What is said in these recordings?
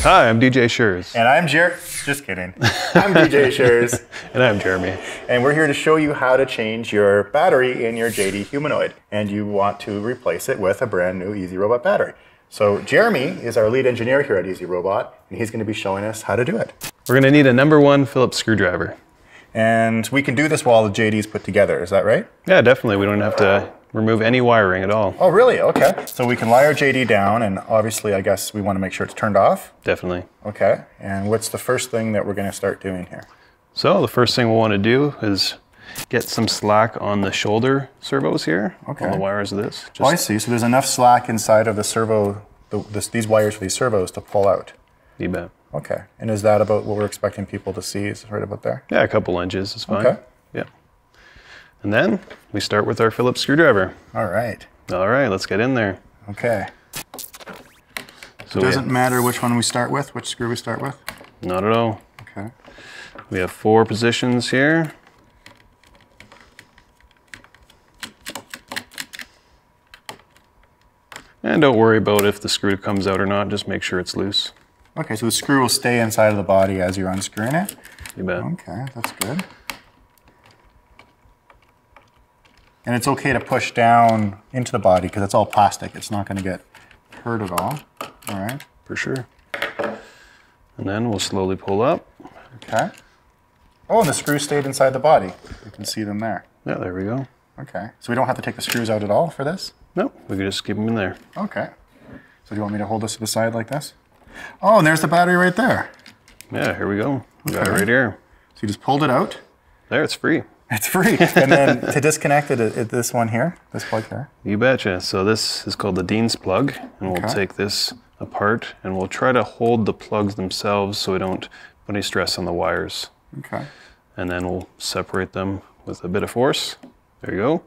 Hi, I'm DJ Sures. And I'm just kidding. I'm DJ Sures. And I'm Jeremie. And we're here to show you how to change your battery in your JD humanoid. And you want to replace it with a brand new Easy Robot battery. So Jeremie is our lead engineer here at Easy Robot, and he's going to be showing us how to do it. We're going to need a #1 Phillips screwdriver. And we can do this while the JD's put together, is that right? Yeah, definitely. We don't have to remove any wiring at all. Oh, really? Okay. So we can lie our JD down, and obviously, I guess we want to make sure it's turned off. Definitely. Okay. And what's the first thing that we're going to start doing here? So the first thing we'll want to do is get some slack on the shoulder servos here, okay, on the wires of this. Oh, I see. So there's enough slack inside of the servo, these wires for these servos to pull out. You bet. Okay. And is that about what we're expecting people to see? Is it right about there? Yeah, a couple inches is fine. Okay. Yeah. And then we start with our Phillips screwdriver. All right. All right, let's get in there. Okay. So it doesn't matter which one we start with, which screw we start with? Not at all. Okay. We have 4 positions here. And don't worry about if the screw comes out or not, just make sure it's loose. Okay, so the screw will stay inside of the body as you're unscrewing it? You bet. Okay, that's good. And it's okay to push down into the body because it's all plastic. It's not going to get hurt at all. All right. For sure. And then we'll slowly pull up. Okay. Oh, and the screws stayed inside the body. You can see them there. Yeah, there we go. Okay. So we don't have to take the screws out at all for this? No, we can just keep them in there. Okay. So do you want me to hold this to the side like this? Oh, and there's the battery right there. Yeah, here we go. We got it right here. So you just pulled it out. There, it's free. It's free. And then to disconnect it, this one here, this plug there. You betcha. So this is called the Dean's plug, and we'll take this apart, and we'll try to hold the plugs themselves so we don't put any stress on the wires. Okay. And then we'll separate them with a bit of force. There you go.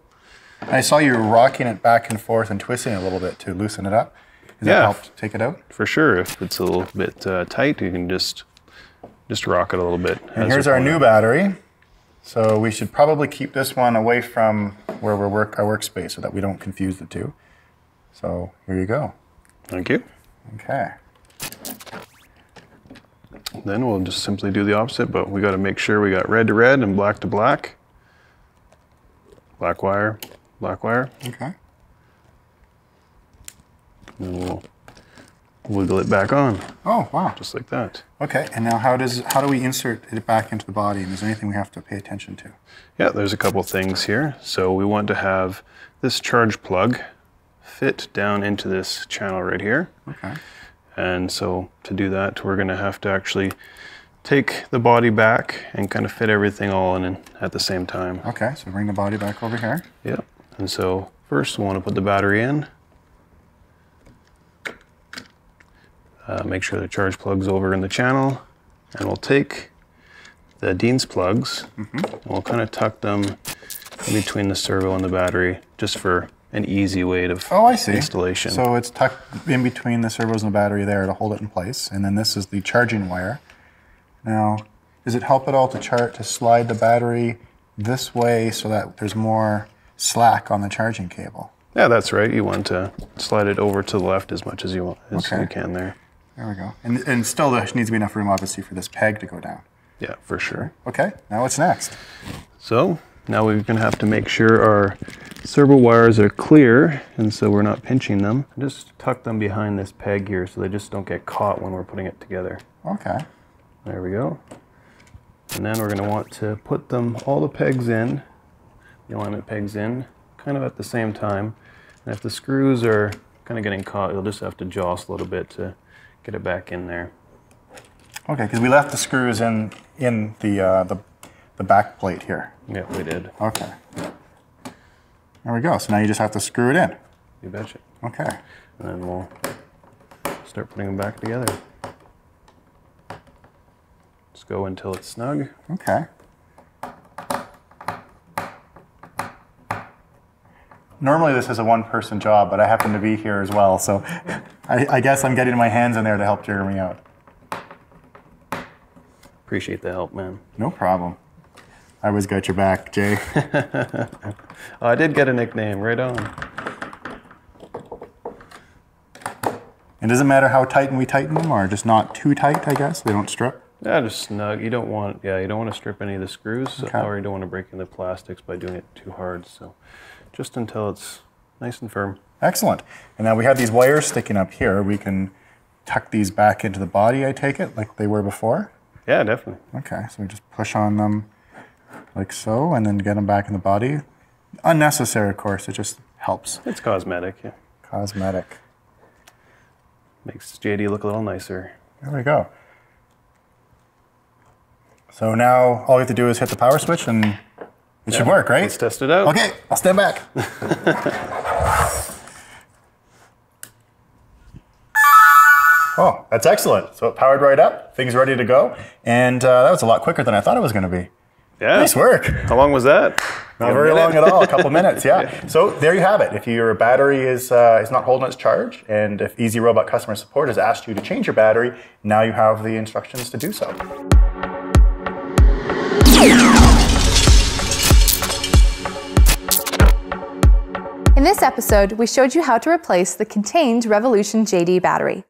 I saw you rocking it back and forth and twisting it a little bit to loosen it up. Does that help take it out? For sure. If it's a little bit tight, you can just rock it a little bit. And here's our new battery. So we should probably keep this one away from where our workspace so that we don't confuse the two. So here you go. Thank you. Okay. Then we'll just simply do the opposite, but we got to make sure we got red to red and black to black. Black wire, black wire. Okay. And we'll wiggle it back on. Oh, wow. Just like that. Okay, and now how do we insert it back into the body? And is there anything we have to pay attention to? Yeah, there's a couple things here. So we want to have this charge plug fit down into this channel right here. Okay. And so to do that, we're going to have to actually take the body back and kind of fit everything all in at the same time. Okay, so bring the body back over here. Yeah, and so first we want to put the battery in. Make sure the charge plug's over in the channel, and we'll take the Dean's plugs, and we'll kind of tuck them in between the servo and the battery, just for an easy way of installation. So it's tucked in between the servos and the battery there to hold it in place, and then this is the charging wire. Now, does it help at all to slide the battery this way so that there's more slack on the charging cable? Yeah, that's right. You want to slide it over to the left as much as you want, as you can there. There we go. And still there needs to be enough room, obviously, for this peg to go down. Yeah, for sure. Okay, now what's next? So now we're going to have to make sure our servo wires are clear, and so we're not pinching them. Just tuck them behind this peg here so they just don't get caught when we're putting it together. Okay. There we go. And then we're going to want to put them, all the pegs in, the alignment pegs in, kind of at the same time. And if the screws are kind of getting caught, you'll just have to jostle a little bit to get it back in there. Okay, because we left the screws in the back plate here. Yeah, we did. Okay. There we go. So now you just have to screw it in. You betcha. Okay. And then we'll start putting them back together. Just go until it's snug. Okay. Normally this is a one-person job, but I happen to be here as well, so I guess I'm getting my hands in there to help Jeremie out. Appreciate the help, man. No problem. I always got your back, Jay. I did get a nickname, right on. And does it matter how tight we tighten them, or just not too tight, I guess? They don't strip? Yeah, just snug. You don't want to strip any of the screws, or you don't want to break in the plastics by doing it too hard. So just until it's nice and firm. Excellent. And now we have these wires sticking up here. We can tuck these back into the body, I take it, like they were before? Yeah, definitely. Okay, so we just push on them like so, and then get them back in the body. Unnecessary, of course. It just helps. It's cosmetic, yeah. Cosmetic. Makes JD look a little nicer. There we go. So now all we have to do is hit the power switch and it should work, right? Let's test it out. Okay, I'll stand back. Oh, that's excellent. So it powered right up, things ready to go. And that was a lot quicker than I thought it was going to be. Yeah. Nice work. How long was that? Not very long at all, a couple minutes, yeah. So there you have it. If your battery is not holding its charge, and if Easy Robot customer support has asked you to change your battery, now you have the instructions to do so. In this episode, we showed you how to replace the contained Revolution JD battery.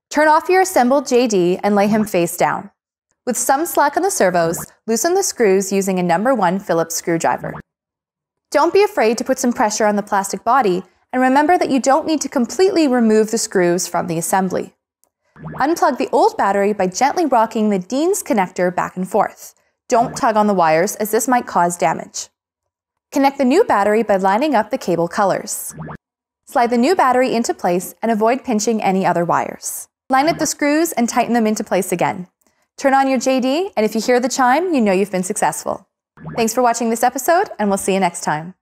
Turn off your assembled JD and lay him face down. With some slack on the servos, loosen the screws using a No. 1 Phillips screwdriver. Don't be afraid to put some pressure on the plastic body, and remember that you don't need to completely remove the screws from the assembly. Unplug the old battery by gently rocking the Dean's connector back and forth. Don't tug on the wires, as this might cause damage. Connect the new battery by lining up the cable colors. Slide the new battery into place and avoid pinching any other wires. Line up the screws and tighten them into place again. Turn on your JD, and if you hear the chime, you know you've been successful. Thanks for watching this episode, and we'll see you next time.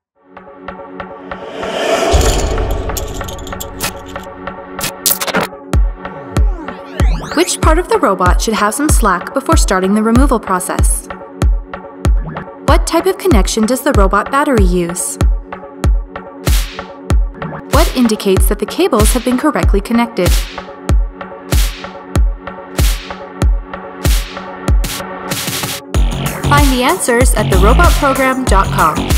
Which part of the robot should have some slack before starting the removal process? What type of connection does the robot battery use? What indicates that the cables have been correctly connected? Find the answers at therobotprogram.com.